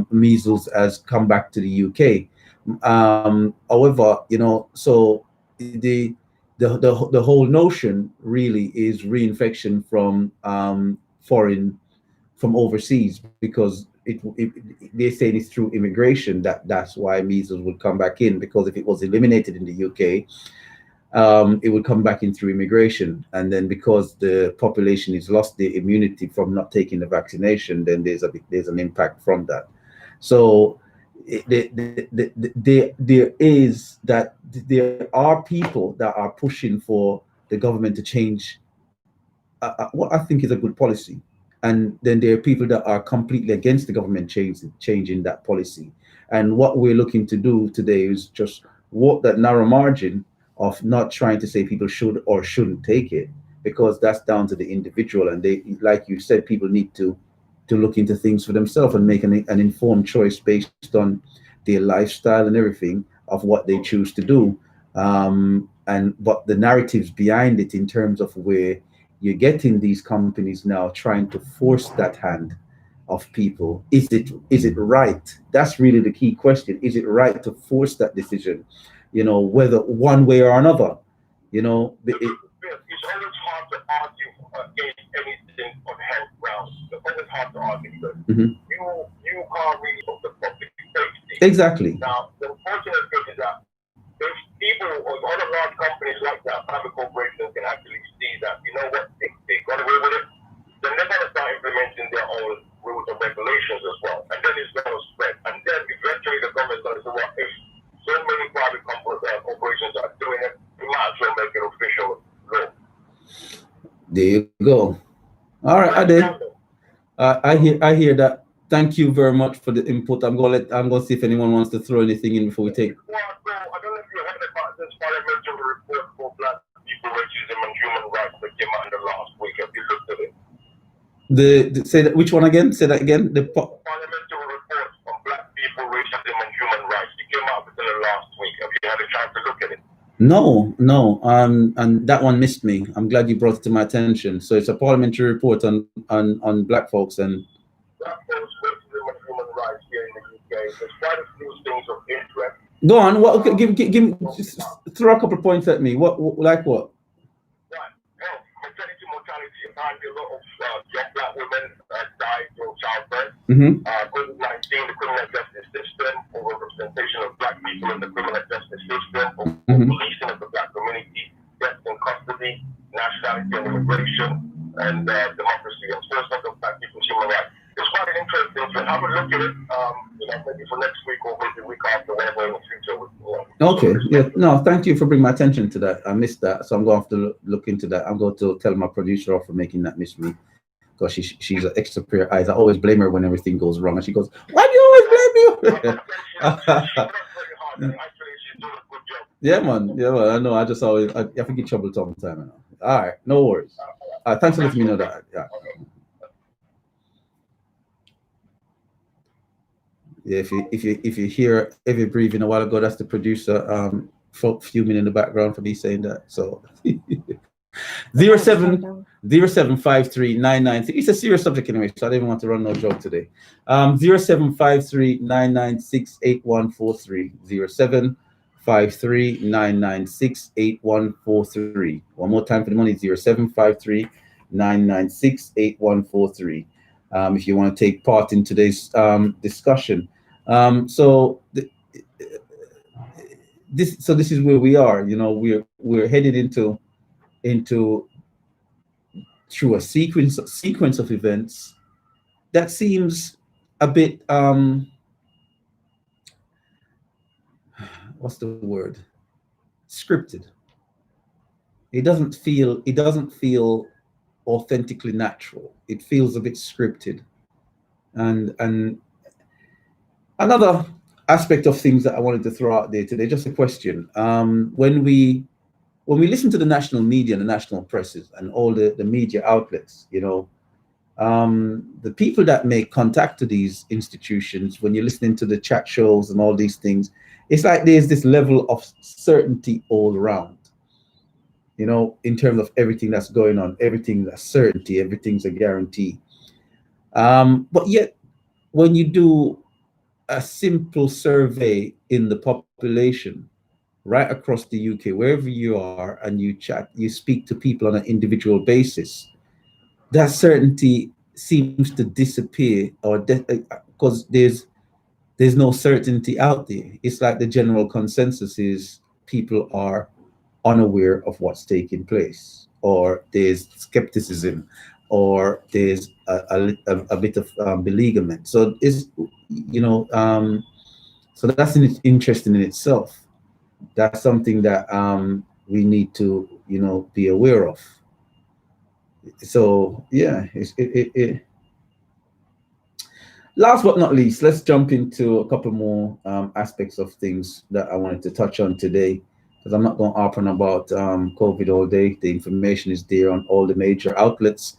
measles has come back to the UK. However, so the whole notion really is reinfection from overseas, because they're saying it's through immigration that's why measles would come back in, because if it was eliminated in the UK, it would come back in through immigration. And then because the population has lost their immunity from not taking the vaccination, then there's an impact from that. So there are people that are pushing for the government to change what I think is a good policy. And then there are people that are completely against the government changing that policy. And what we're looking to do today is just walk that narrow margin of not trying to say people should or shouldn't take it, because that's down to the individual. And they, like you said, people need to look into things for themselves and make an informed choice based on their lifestyle and everything of what they choose to do. But the narratives behind it, in terms of where you're getting these companies now trying to force that hand of people, is it right? That's really the key question. Is it right to force that decision? Whether one way or another. It's always hard to argue against anything on health grounds. It's always hard to argue because you can't really put the public safety. Exactly. Now, the unfortunate thing is that if people or other large companies like that, private corporations, can actually see that, you know what, they got away with it, then they're going to start implementing their own rules and regulations as well. And then it's going to spread. And then eventually the government's going to say, well, if so many private corporations are doing it, we might as well make it official law. There you go. All right, Ade. I hear that. Thank you very much for the input. I'm gonna see if anyone wants to throw anything in before we take. Well, I don't know if you heard about this parliamentary report for Black people, racism and human rights that came out in the last week. Have you looked at it? Say that. Which one again? Say that again. The parliamentary report on Black people, racism and human rights. It came out within the last week. Have you had a chance to look at it? No. And that one missed me. I'm glad you brought it to my attention. So it's a parliamentary report on Black folks and Black folks, racism and human rights here in the UK. There's quite a few things of interest. Go on. What? Okay, give throw a couple of points at me. What? Like what? Right. Health, maternity mortality. Apparently, a lot of young Black women died during childbirth. COVID-19, the criminal justice system, overrepresentation of Black people in the criminal justice system, policing of the Black community, deaths in custody, nationality and immigration, and democracy, and source of Black people's human rights. It's quite an interesting thing. Have a look at it, maybe for next week or maybe the week after, whenever in the future. Okay. Yeah. No, thank you for bringing my attention to that. I missed that, so I'm going to have to look into that. I'm going to tell my producer off for making that miss me, because she's an extra pair of eyes. I always blame her when everything goes wrong, and she goes, "Why do you always blame me?" Yeah, man. I know. I just always I have to get trouble all the time. All right, no worries. Thanks for letting me know that. Yeah. Yeah, if you hear every breathing a while ago, that's the producer fuming in the background for me saying that. So 075399. It's a serious subject anyway, so I didn't want to run no joke today. 0753996843. 0753996843. One more time for the money. 0753996843. If you want to take part in today's discussion. This is where we are. We're headed into through a sequence of events that seems a bit what's the word? Scripted. It doesn't feel authentically natural. It feels a bit scripted. And another aspect of things that I wanted to throw out there today, just a question. When we listen to the national media and the national presses and all the media outlets, the people that make contact to these institutions, when you're listening to the chat shows and all these things, it's like there's this level of certainty all around, in terms of everything that's going on, everything's a certainty, everything's a guarantee. But yet, when you do a simple survey in the population right across the UK, wherever you are, and you speak to people on an individual basis, that certainty seems to disappear, because there's no certainty out there. It's like the general consensus is people are unaware of what's taking place, or there's skepticism, or there's a bit of beleaguerment. So it's, so that's interesting in itself. That's something that we need to, be aware of. So yeah, last but not least, let's jump into a couple more aspects of things that I wanted to touch on today, because I'm not going to harp on about COVID all day. The information is there on all the major outlets.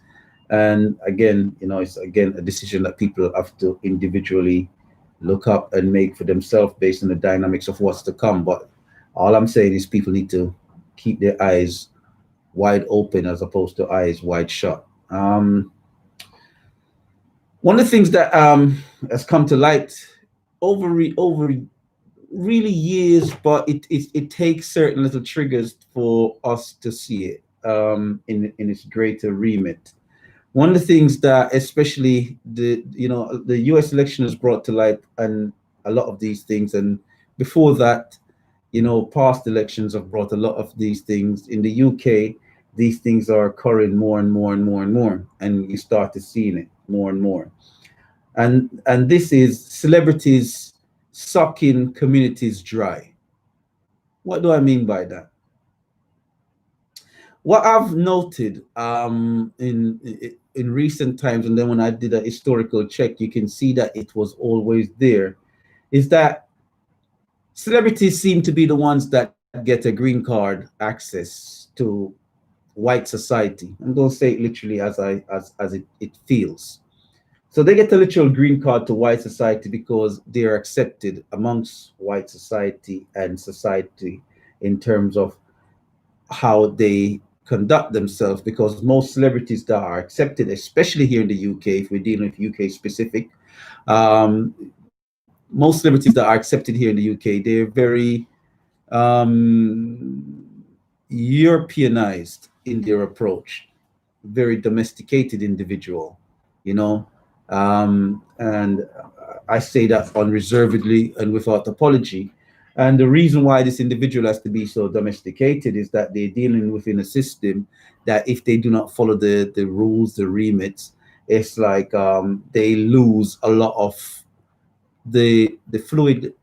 And again, it's again a decision that people have to individually look up and make for themselves based on the dynamics of what's to come. But all I'm saying is people need to keep their eyes wide open as opposed to eyes wide shut. One of the things that has come to light over really years, but it takes certain little triggers for us to see it in its greater remit. One of the things that especially the US election has brought to light, and a lot of these things, and before that, past elections have brought a lot of these things. In the UK, these things are occurring more and more and more and more, and you start to seeing it more and more. And this is celebrities sucking communities dry. What do I mean by that? What I've noted in recent times, and then when I did a historical check, you can see that it was always there, is that celebrities seem to be the ones that get a green card access to white society. I'm going to say it literally as it feels. So they get a literal green card to white society because they are accepted amongst white society and society in terms of how they conduct themselves, because most celebrities that are accepted, especially here in the UK, if we're dealing with UK specific, most celebrities that are accepted here in the UK, they're very Europeanized in their approach, very domesticated individual, and I say that unreservedly and without apology. And the reason why this individual has to be so domesticated is that they're dealing within a system that if they do not follow the rules, the remits, it's like they lose a lot of the fluid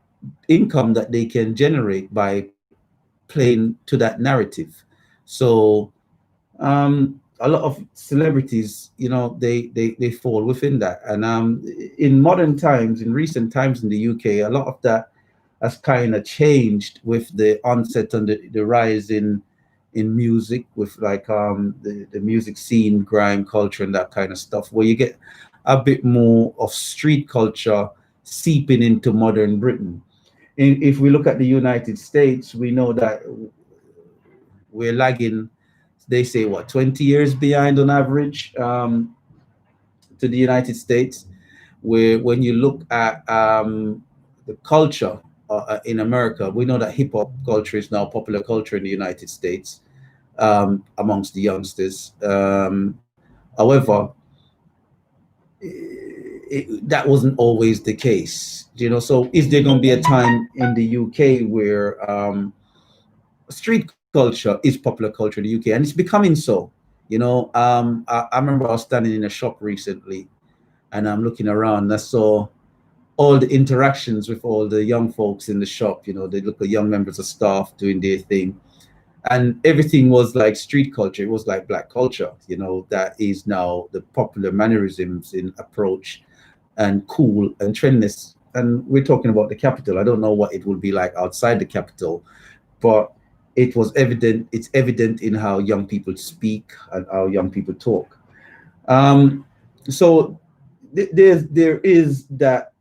income that they can generate by playing to that narrative. So a lot of celebrities, they fall within that. And in modern times, in recent times in the UK, a lot of that has kind of changed with the onset and the rise in music, with like the music scene, grime culture, and that kind of stuff, where you get a bit more of street culture seeping into modern Britain. If we look at the United States, we know that we're lagging, they say, 20 years behind on average to the United States, where when you look at the culture in America, we know that hip hop culture is now popular culture in the United States amongst the youngsters. However, that wasn't always the case, so is there going to be a time in the UK where street culture is popular culture in the UK, and it's becoming so? I remember I was standing in a shop recently, and I'm looking around, and I saw all the interactions with all the young folks in the shop. They look at young members of staff doing their thing, and everything was like street culture. It was like black culture, that is now the popular mannerisms in approach and cool and trendness. And we're talking about the capital. I don't know what it would be like outside the capital, but it was evident. It's evident in how young people speak and how young people talk. So there is that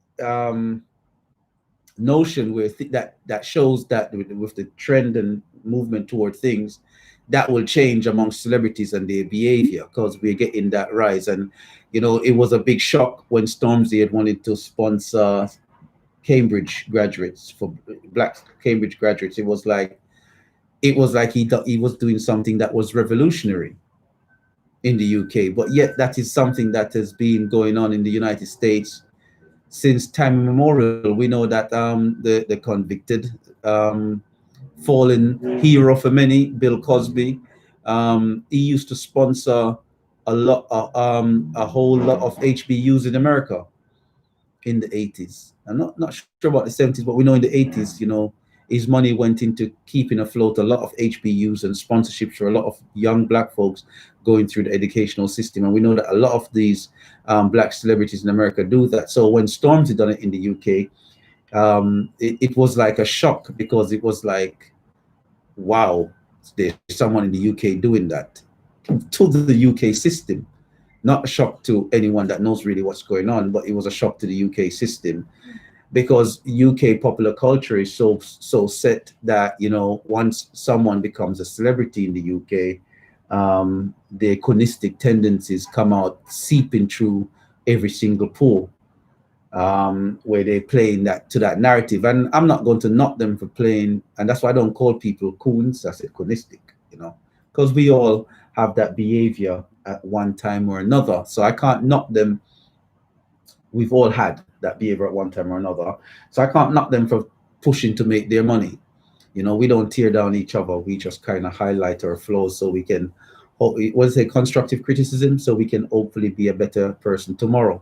notion where that shows that with the trend and movement toward things, that will change amongst celebrities and their behavior, because we're getting that rise. And it was a big shock when Stormzy had wanted to sponsor Cambridge graduates, for black Cambridge graduates. It was like he was doing something that was revolutionary in the UK, but yet that is something that has been going on in the United States since time immemorial. We know that the convicted fallen hero for many, Bill Cosby. He used to sponsor a whole lot of HBUs in America in the 80s. I'm not sure about the 70s, but we know in the 80s, you know, his money went into keeping afloat a lot of HBUs and sponsorships for a lot of young black folks going through the educational system. And we know that a lot of these black celebrities in America do that. So when Stormzy done it in the UK, it was like a shock, because it was like, wow, there's someone in the UK doing that to the UK system. Not a shock to anyone that knows really what's going on, but it was a shock to the UK system, because UK popular culture is so set that, you know, once someone becomes a celebrity in the UK, their chauvinistic tendencies come out seeping through every single pore, where they play in that to that narrative. And I'm not going to knock them for playing, and that's why I don't call people coons. I said chauvinistic, you know, because we all have that behavior at one time or another. So I can't knock them. We've all had that behavior at one time or another. So I can't knock them for pushing to make their money. You know, we don't tear down each other. We just kind of highlight our flaws so we can, what's it, constructive criticism, so we can hopefully be a better person tomorrow.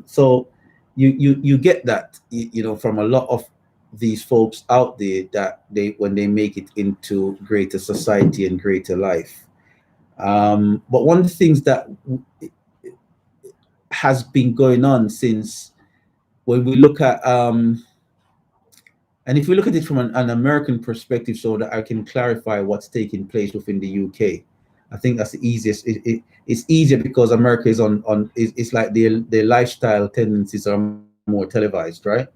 So you get that, you know, from a lot of these folks out there, that when they make it into greater society and greater life. But one of the things that has been going on since, when we look at, and if we look at it from an American perspective, so that I can clarify what's taking place within the UK, I think that's the easiest. It's easier because America is it's like their lifestyle tendencies are more televised, right?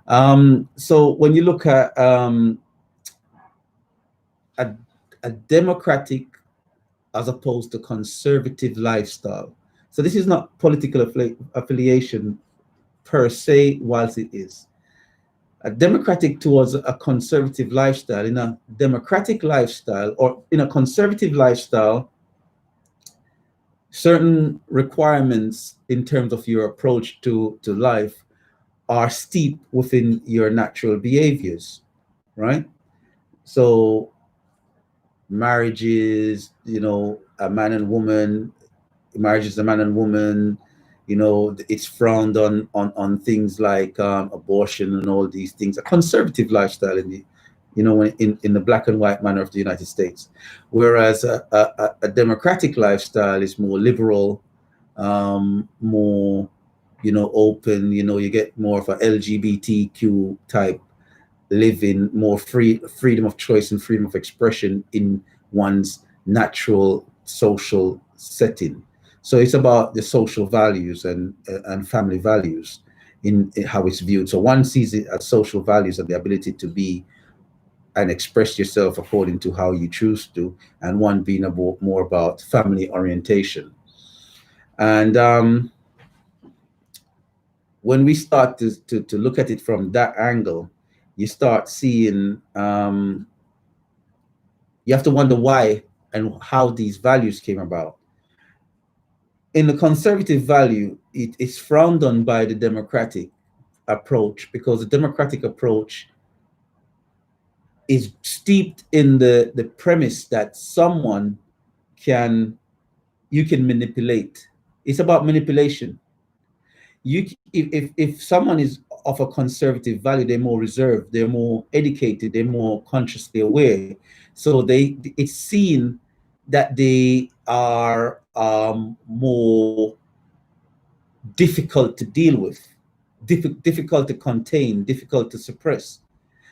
Mm-hmm. So when you look at a democratic as opposed to conservative lifestyle, so this is not political affiliation per se, whilst it is a democratic towards a conservative lifestyle. In a democratic lifestyle, or in a conservative lifestyle, certain requirements in terms of your approach to life are steep within your natural behaviors, right? So marriages, you know, a man and woman, marriage is a man and woman, you know, it's frowned on things like abortion and all these things. A conservative lifestyle in the, you know, in the black and white manner of the United States, whereas a democratic lifestyle is more liberal, more, you know, open. You know, you get more of a LGBTQ type living, more freedom of choice and freedom of expression in one's natural social setting. So it's about the social values and family values in how it's viewed. So one sees it as social values and the ability to be and express yourself according to how you choose to, and one being more about family orientation. And when we start to look at it from that angle, you start seeing, you have to wonder why and how these values came about. In the conservative value, it is frowned on by the democratic approach, because the democratic approach is steeped in the premise that you can manipulate. It's about manipulation. If someone is of a conservative value, they're more reserved, they're more educated, they're more consciously aware. So it's seen that they are more difficult to deal with, difficult to contain, difficult to suppress.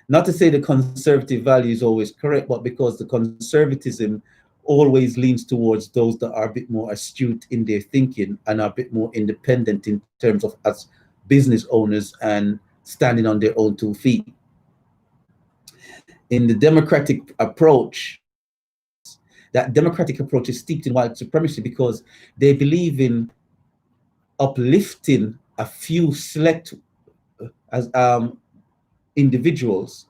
Not to say the conservative value is always correct, but because the conservatism always leans towards those that are a bit more astute in their thinking and are a bit more independent in terms of as business owners and standing on their own 2 feet. In the democratic approach, that democratic approach is steeped in white supremacy, because they believe in uplifting a few select as individuals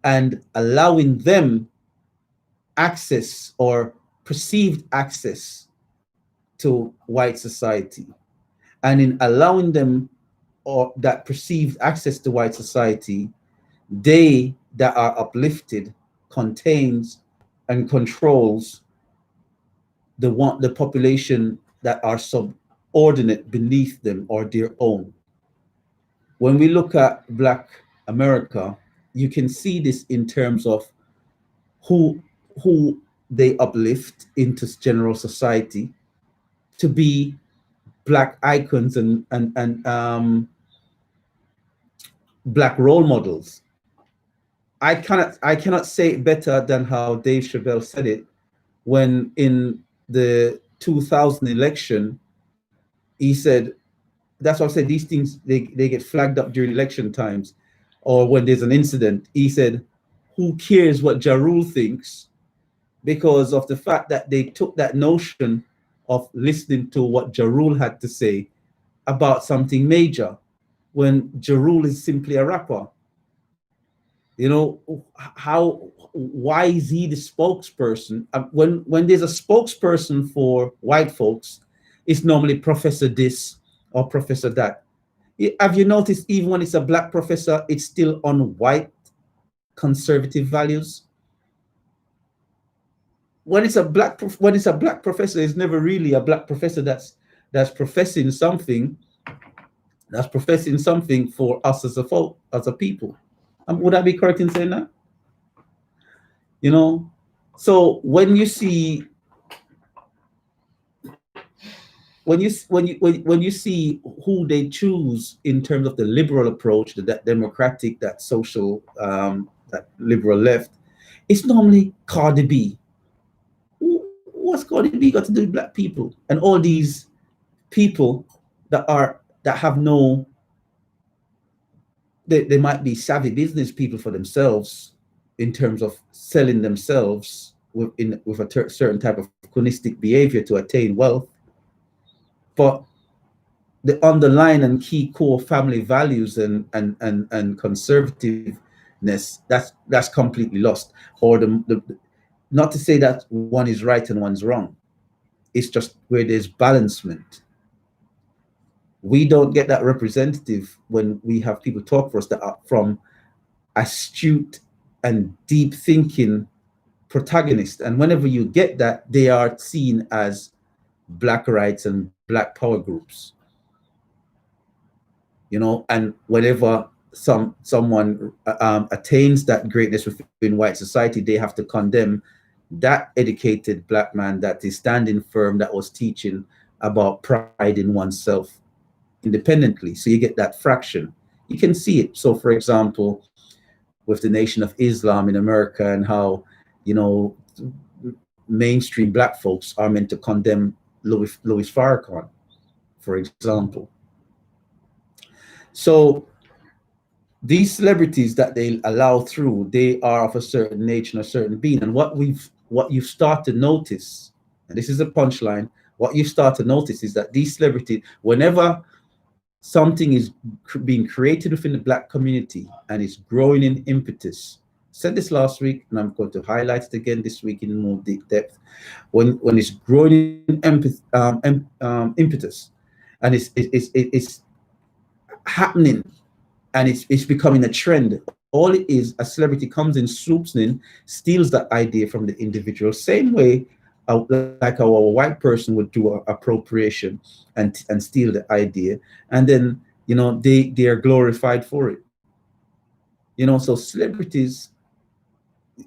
and allowing them access or perceived access to white society. And in allowing them or that perceived access to white society, they that are uplifted contains and controls the population that are subordinate beneath them or their own. When we look at Black America, you can see this in terms of who they uplift into general society to be Black icons and Black role models. I cannot say it better than how Dave Chappelle said it when in the 2000 election, he said, that's why I said these things, they get flagged up during election times or when there's an incident. He said, who cares what Ja Rule thinks? Because of the fact that they took that notion of listening to what Ja Rule had to say about something major, when Ja Rule is simply a rapper. You know, why is he the spokesperson? When there's a spokesperson for white folks, it's normally Professor this or Professor that. Have you noticed even when it's a Black professor, it's still on white conservative values? When it's a black professor, it's never really a Black professor that's professing something. That's professing something for us as a people. Would I be correct in saying that? You know, so when you see when you see who they choose in terms of the liberal approach, that democratic, that social, that liberal left, it's normally Cardi B. What's Cardi B got to do with Black people and all these people that have no? They might be savvy business people for themselves in terms of selling themselves with a certain type of chauvinistic behavior to attain wealth. But the underlying and key core family values and conservativeness, that's completely lost. Or not to say that one is right and one's wrong. It's just where there's balancement. We don't get that representative when we have people talk for us that are from astute and deep thinking protagonists. And whenever you get that, they are seen as Black rights and Black power groups. You know, and whenever someone attains that greatness within white society, they have to condemn that educated Black man that is standing firm, that was teaching about pride in oneself independently. So you get that fraction. You can see it. So for example, with the Nation of Islam in America and how, you know, mainstream Black folks are meant to condemn Louis Farrakhan, for example. So these celebrities that they allow through, they are of a certain nature and a certain being. And what you start to notice, and this is a punchline, what you start to notice is that these celebrities, whenever something is being created within the Black community and it's growing in impetus. I said this last week, and I'm going to highlight it again this week in more deep depth. When it's growing in impetus, and it's happening, and it's becoming a trend. All it is, a celebrity comes in, swoops in, steals that idea from the individual, same way like our white person would do appropriation and steal the idea, and then, you know, they are glorified for it. You know, so celebrities,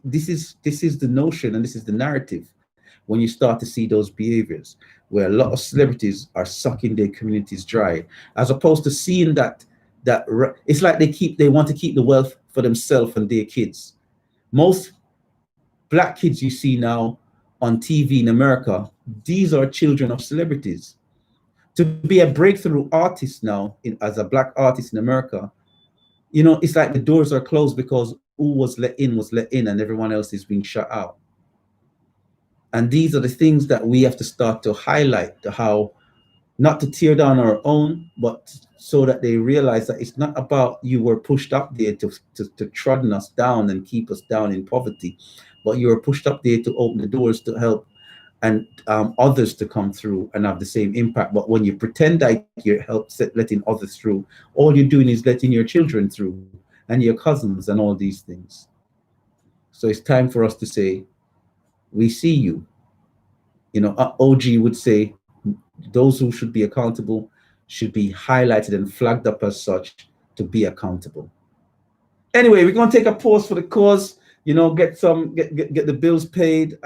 this is the notion and this is the narrative when you start to see those behaviors where a lot of celebrities are sucking their communities dry, as opposed to seeing that it's like they want to keep the wealth for themselves and their kids. Most Black kids you see now on TV in America, these are children of celebrities. To be a breakthrough artist now, as a Black artist in America, you know, it's like the doors are closed because who was let in and everyone else is being shut out. And these are the things that we have to start to highlight, how not to tear down our own, but so that they realize that it's not about you were pushed up there to trodden us down and keep us down in poverty, but you were pushed up there to open the doors to help and others to come through and have the same impact. But when you pretend that you're letting others through, all you're doing is letting your children through and your cousins and all these things. So it's time for us to say, we see you. You know, OG would say, those who should be accountable should be highlighted and flagged up as such to be accountable. Anyway, we're going to take a pause for the cause, you know, get the bills paid,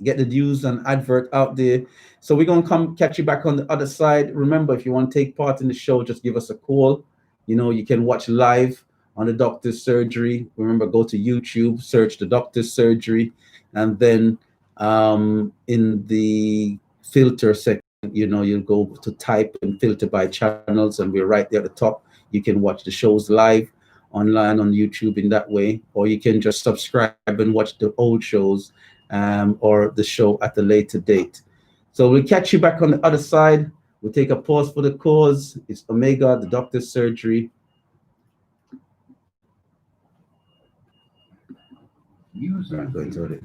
get the news and advert out there. So we're going to come catch you back on the other side. Remember, if you want to take part in the show, just give us a call. You know, you can watch live on the Doctor's Surgery. Remember, go to YouTube, search the Doctor's Surgery, and then in the filter section, you know, you'll go to type and filter by channels, and we're right there at the top. You can watch the shows live online on YouTube in that way, or you can just subscribe and watch the old shows or the show at a later date. So we'll catch you back on the other side. We'll take a pause for the cause. It's Omega, the Doctor's Surgery. I'm going to it.